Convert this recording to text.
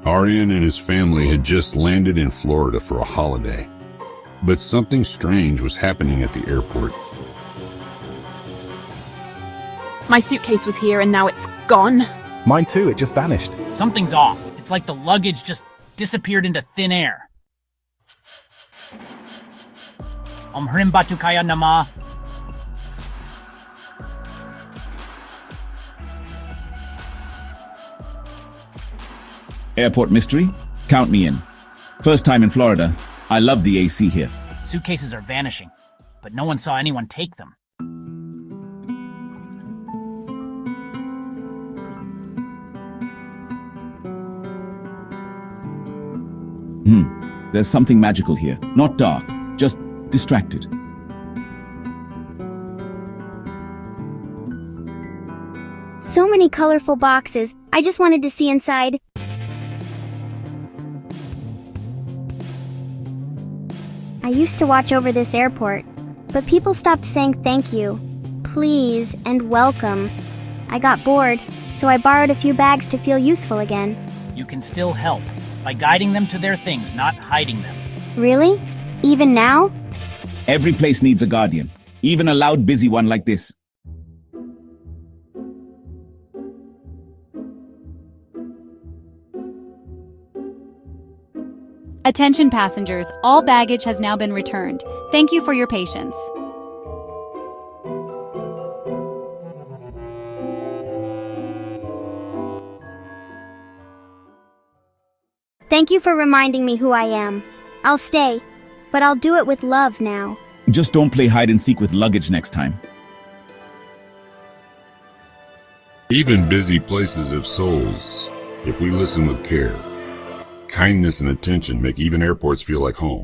Aryan and his family had just landed in Florida for a holiday. But something strange was happening at the airport. My suitcase was here and now it's gone. Mine too, it just vanished. Something's off. It's like the luggage just disappeared into thin air. Omhrim Batukaya Nama. Airport mystery? Count me in. First time in Florida. I love the AC here. Suitcases are vanishing, but no one saw anyone take them. There's something magical here. Not dark, just distracted. So many colorful boxes. I just wanted to see inside. I used to watch over this airport, but people stopped saying thank you, please, and welcome. I got bored, so I borrowed a few bags to feel useful again. You can still help by guiding them to their things, not hiding them. Really? Even now? Every place needs a guardian, even a loud, busy one like this. Attention passengers, all baggage has now been returned. Thank you for your patience. Thank you for reminding me who I am. I'll stay, but I'll do it with love now. Just don't play hide and seek with luggage next time. Even busy places have souls, if we listen with care. Kindness and attention make even airports feel like home.